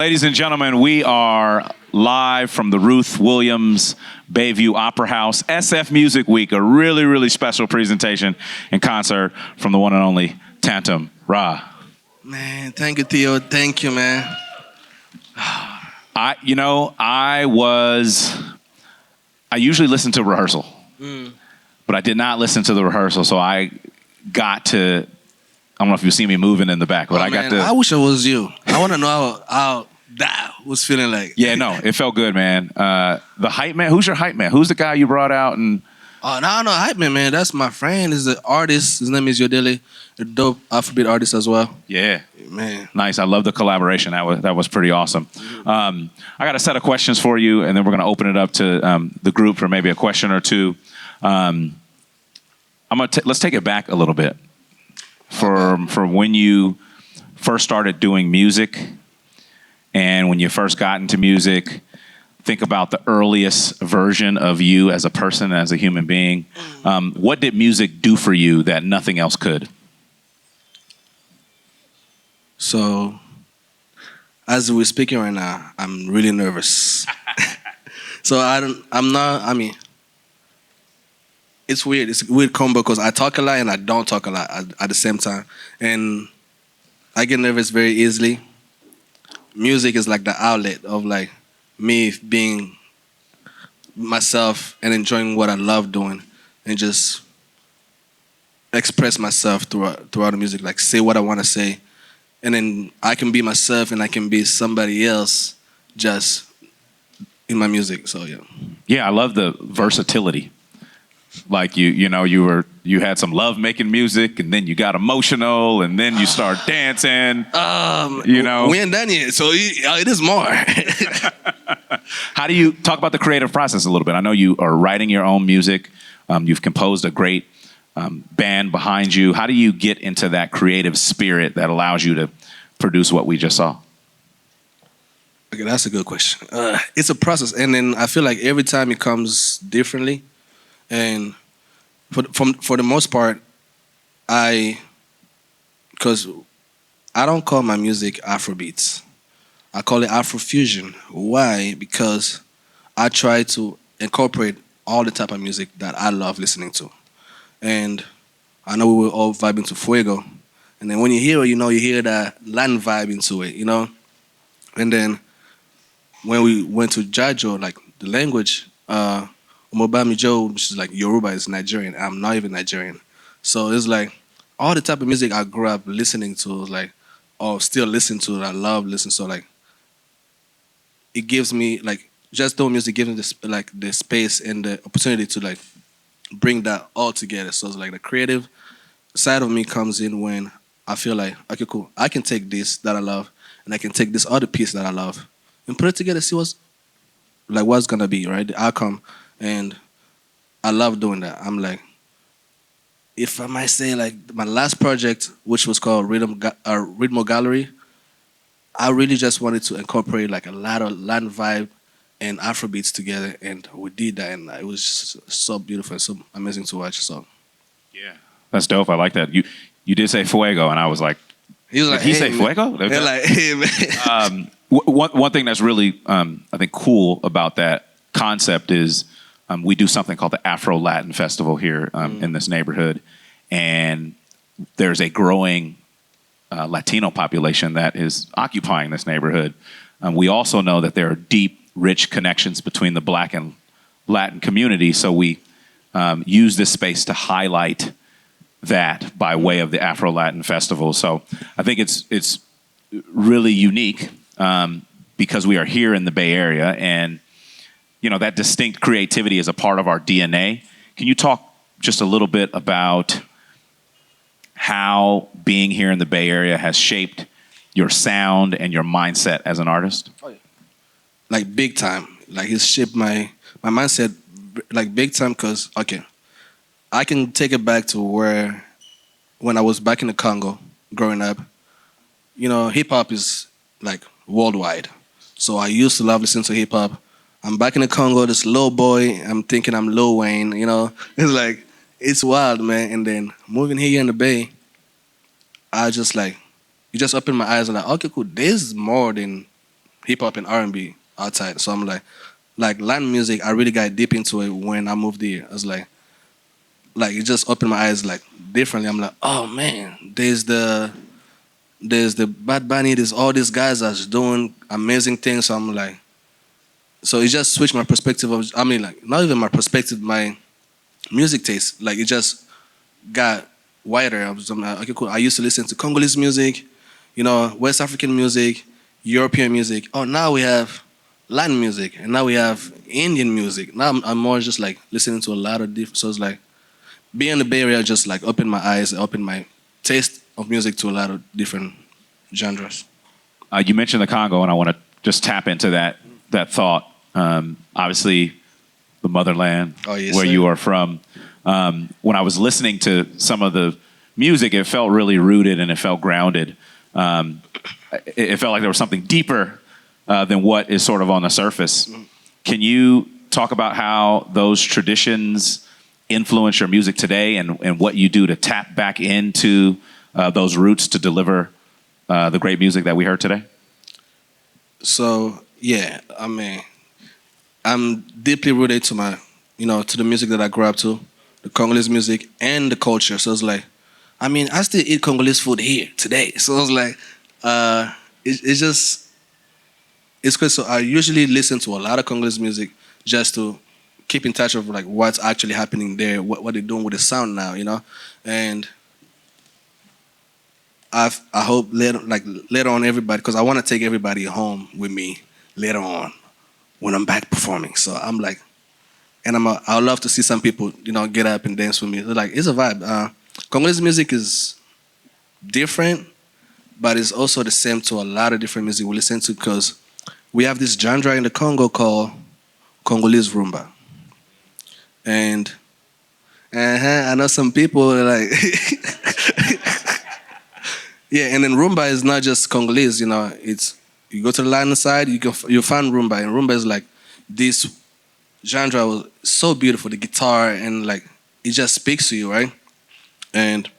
Ladies and gentlemen, we are live from the Ruth Williams Bayview Opera House, SF Music Week, a really, really special presentation and concert from the one and only Tantum. Ra. Man, thank you, Theo. Thank you, man. I usually listen to rehearsal, but I did not listen to the rehearsal, so I got to, I don't know if you see me moving in the back, but I wish it was you. I want to know how that was feeling like. Yeah, no, it felt good, man. The hype man, who's your hype man? Who's the guy you brought out? And Oh, no, hype man. That's my friend. He's the artist. His name is Yodele, a dope Afrobeat artist as well. Yeah, man, nice. I love the collaboration. That was pretty awesome. I got a set of questions for you, and then we're going to open it up to the group for maybe a question or two. Let's take it back a little bit for when you first started doing music, and when you first got into music. Think about the earliest version of you as a person, as a human being. What did music do for you that nothing else could? So, as we're speaking right now, I'm really nervous. It's weird. It's a weird combo because I talk a lot and I don't talk a lot at the same time. And I get nervous very easily. Music is like the outlet of like me being myself and enjoying what I love doing and just express myself throughout the music, like say what I want to say. And then I can be myself and I can be somebody else just in my music. So yeah. Yeah, I love the versatility. Like you had some love making music, and then you got emotional, and then you start dancing. We ain't done yet, so it is more. How do you talk about the creative process a little bit? I know you are writing your own music. You've composed a great band behind you. How do you get into that creative spirit that allows you to produce what we just saw? Okay, that's a good question. It's a process, and then I feel like every time it comes differently. And for the most part, because I don't call my music Afrobeats. I call it Afrofusion. Why? Because I try to incorporate all the type of music that I love listening to. And I know we were all vibing to Fuego. And then when you hear it, you hear that Latin vibe into it, And then when we went to Jajo, like the language, Umobami Joe, which is like Yoruba, is Nigerian. I'm not even Nigerian. So it's like all the type of music I grew up listening to, like, or still listen to, that I love listening to. So like, it gives me, like, just doing music gives me the space and the opportunity to like bring that all together. So it's like the creative side of me comes in when I feel like, okay, cool, I can take this that I love and I can take this other piece that I love and put it together, see what's gonna be, right? The outcome. And I love doing that. I'm like, if I might say, like my last project, which was called Rhythmo Gallery, I really just wanted to incorporate like a lot of Latin vibe and Afrobeats together, and we did that, and it was just so beautiful and so amazing to watch. So, yeah, that's dope. I like that. You did say Fuego, and I was like, he was like, did he say Fuego? They're like, hey man. One thing that's really I think cool about that concept is. We do something called the Afro-Latin Festival here in this neighborhood, and there's a growing Latino population that is occupying this neighborhood. We also know that there are deep, rich connections between the Black and Latin community, so we use this space to highlight that by way of the Afro-Latin Festival. So I think it's really unique because we are here in the Bay Area, and that distinct creativity is a part of our DNA. Can you talk just a little bit about how being here in the Bay Area has shaped your sound and your mindset as an artist? Oh, yeah. Like big time. Like it's shaped my mindset like big time because, okay, I can take it back to when I was back in the Congo growing up, hip hop is like worldwide. So I used to love listening to hip hop. I'm back in the Congo, this little boy, I'm thinking I'm Lil Wayne, It's like, it's wild, man. And then moving here in the Bay, I just like, it just opened my eyes and like, okay, cool, there's more than hip hop and R&B outside. So I'm like Latin music. I really got deep into it when I moved here. I was like it just opened my eyes like differently. I'm like, oh man, there's the Bad Bunny. There's all these guys that's doing amazing things. So I'm like, so it just switched my perspective of. I mean, like not even my perspective, my music taste. Like it just got wider. I'm like, okay, cool. I used to listen to Congolese music, West African music, European music. Oh, now we have Latin music, and now we have Indian music. Now I'm more just like listening to a lot of different. So it's like being in the Bay Area just like opened my eyes, opened my taste of music to a lot of different genres. You mentioned the Congo, and I want to just tap into that thought. Obviously, the motherland, Oh, yes, where sir. you are from. When I was listening to some of the music, it felt really rooted and it felt grounded. It felt like there was something deeper than what is sort of on the surface. Can you talk about how those traditions influence your music today and what you do to tap back into those roots to deliver the great music that we heard today? So yeah, I mean, I'm deeply rooted to to the music that I grew up to, the Congolese music and the culture. So it's like, I mean, I still eat Congolese food here today. So I was like, it's just, it's good. So I usually listen to a lot of Congolese music just to keep in touch of like what's actually happening there, what they're doing with the sound now, and I hope later on everybody, because I want to take everybody home with me later on when I'm back performing. So I'm like, and I would love to see some people, get up and dance with me. They're like, it's a vibe. Congolese music is different, but it's also the same to a lot of different music we listen to because we have this genre in the Congo called Congolese rumba. And I know some people are like, yeah, and then rumba is not just Congolese, it's, you go to the Latin side, you find rumba, and rumba is like this genre was so beautiful, the guitar, and like it just speaks to you, right? And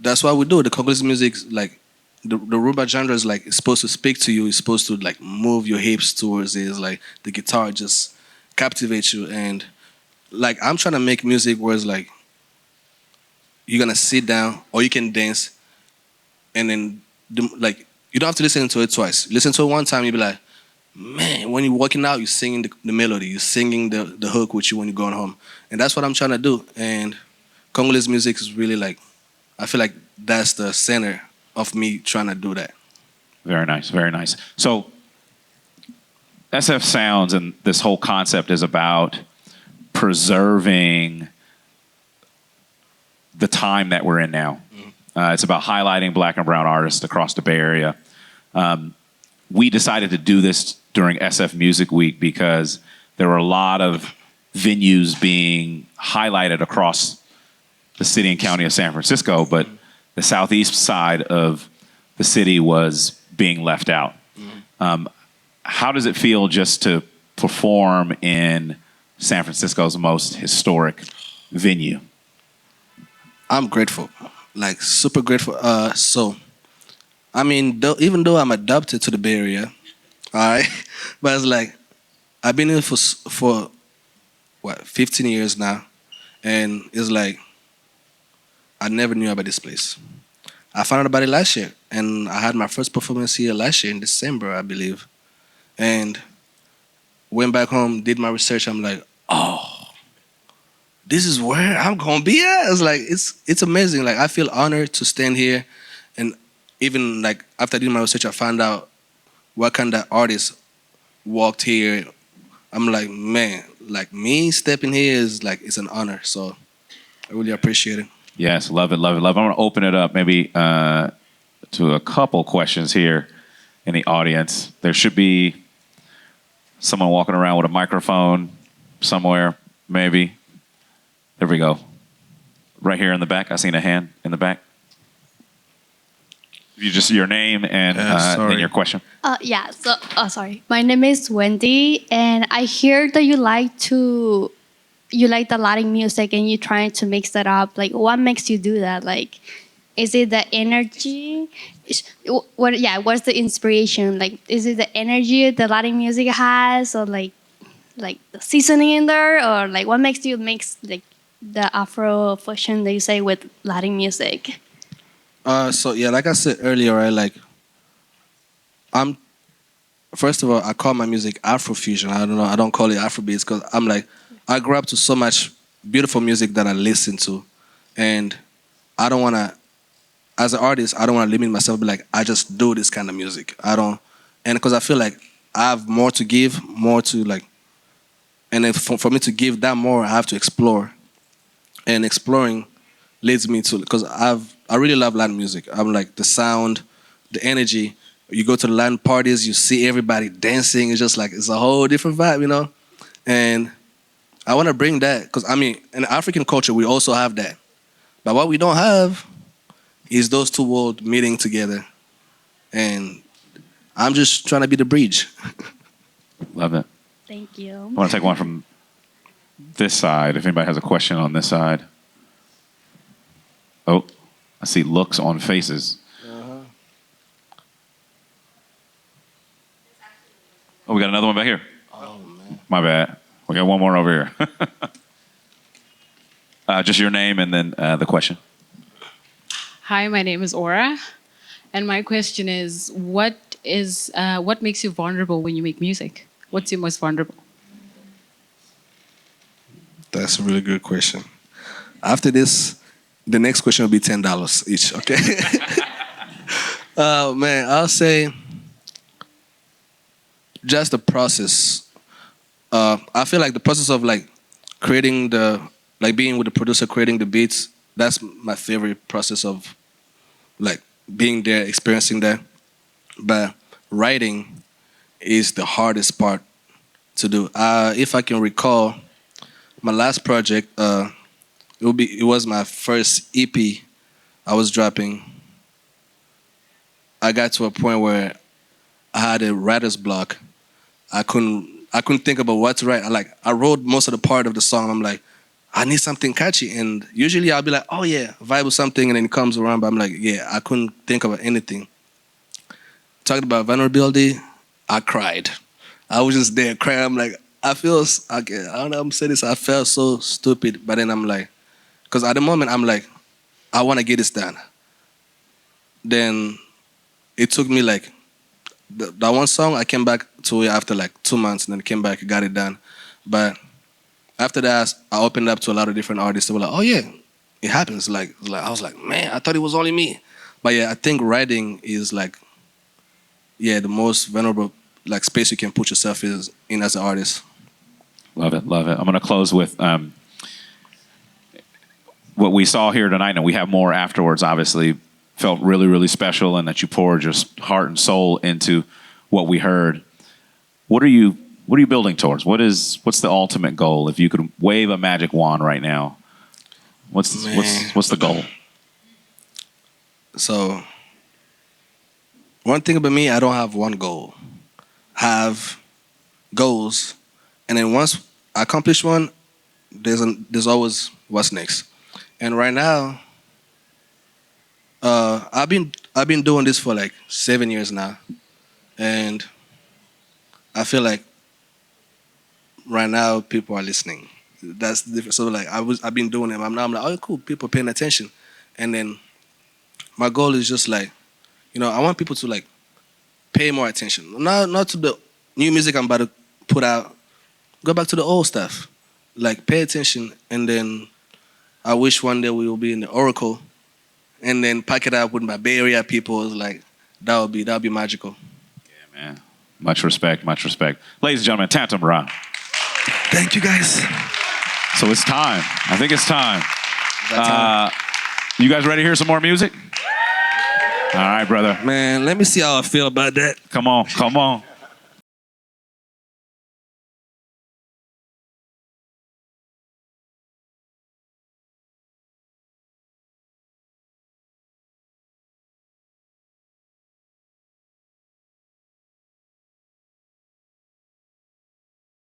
that's why we do the Congolese music. Like the rumba genre is like it's supposed to speak to you. It's supposed to like move your hips towards it. It's like the guitar just captivates you. And like I'm trying to make music where it's like you're gonna sit down or you can dance, and then like you don't have to listen to it twice. Listen to it one time, you'll be like, man, when you're working out, you're singing the melody, you're singing the hook with you when you're going home. And that's what I'm trying to do. And Congolese music is really like, I feel like that's the center of me trying to do that. Very nice, very nice. So SF Sounds and this whole concept is about preserving the time that we're in now. It's about highlighting Black and brown artists across the Bay Area. We decided to do this during SF Music Week because there were a lot of venues being highlighted across the city and county of San Francisco, but the southeast side of the city was being left out. How does it feel just to perform in San Francisco's most historic venue? I'm grateful, like super grateful. So, I mean, even though I'm adopted to the Bay Area, all right, but it's like I've been here for what 15 years now, and it's like I never knew about this place. I found out about it last year, and I had my first performance here last year in December, I believe, and went back home, did my research. I'm like, oh, this is where I'm gonna be at. It's like it's amazing. Like I feel honored to stand here, and even like after doing my research, I found out what kind of artists walked here. I'm like, man, like me stepping here is like it's an honor. So I really appreciate it. Yes, love it, love it, love it. I want to open it up maybe to a couple questions here in the audience. There should be someone walking around with a microphone somewhere, maybe. There we go. Right here in the back. I seen a hand in the back. You just your name and your question. Yeah. So, sorry. My name is Wendy, and I hear that you like the Latin music, and you're trying to mix that up. Like, what makes you do that? Like, is it the energy? What's the inspiration? Like, is it the energy the Latin music has, or like the seasoning in there, or like what makes you mix like the Afro fusion that you say with Latin music? So yeah, like I said earlier, right? Like, I'm first of all, I call my music Afrofusion. I don't know. I don't call it Afrobeats because I'm like, I grew up to so much beautiful music that I listen to, and I don't want to. As an artist, I don't want to limit myself. Be like, I just do this kind of music. I don't, and because I feel like I have more to give, more to like, and if for me to give that more, I have to explore, and exploring leads me to because I really love Latin music. I'm like the sound, the energy. You go to the Latin parties, you see everybody dancing. It's just like it's a whole different vibe, you know. And I want to bring that because I mean, in African culture, we also have that. But what we don't have is those two worlds meeting together. And I'm just trying to be the bridge. Love it. Thank you. I want to take one from this side. If anybody has a question on this side. Oh, I see looks on faces. Oh, we got another one back here. Oh, man. My bad. We got one more over here. Just your name and then the question. Hi, my name is Aura, and my question is, what makes you vulnerable when you make music? What's your most vulnerable? That's a really good question. After this, the next question will be $10 each, okay? Man, I'll say just the process. I feel like the process of like creating like being with the producer, creating the beats, that's my favorite process of like being there, experiencing that. But writing is the hardest part to do. If I can recall, my last project, it was my first EP I was dropping. I got to a point where I had a writer's block. I couldn't think about what to write. I wrote most of the part of the song. I'm like, I need something catchy. And usually I'll be like, oh yeah, vibe with something, and then it comes around. But I'm like, yeah, I couldn't think about anything. Talked about vulnerability, I cried. I was just there crying. I'm like, I don't know, I'm saying this. I felt so stupid. But then I'm like, because at the moment I'm like, I want to get this done. Then it took me like that one song. I came back to it after like 2 months, and then came back, got it done. But after that, I opened up to a lot of different artists. They were like, "Oh yeah, it happens." Like I was like, "Man, I thought it was only me." But yeah, I think writing is like, yeah, the most vulnerable like space you can put yourself in as an artist. Love it, love it. I'm going to close with what we saw here tonight, and we have more afterwards. Obviously, felt really, really special, and that you poured just heart and soul into what we heard. What are you building towards? What's the ultimate goal? If you could wave a magic wand right now, what's the goal? So, one thing about me, I don't have one goal. I have goals, and then once I accomplish one, there's always what's next. And right now, I've been doing this for like 7 years now, and I feel like right now people are listening. That's different. So like I've been doing it. I'm like, oh cool, people paying attention, and then my goal is just like, I want people to like pay more attention. Not to the new music I'm about to put out. Go back to the old stuff. Like pay attention, and then I wish one day we will be in the Oracle, and then pack it up with my Bay Area people. Like that would be magical. Yeah, man. Much respect, much respect. Ladies and gentlemen, Tantum Ra. Thank you guys. So it's time. I think it's time. You guys ready to hear some more music? All right, brother. Man, let me see how I feel about that. Come on, come on.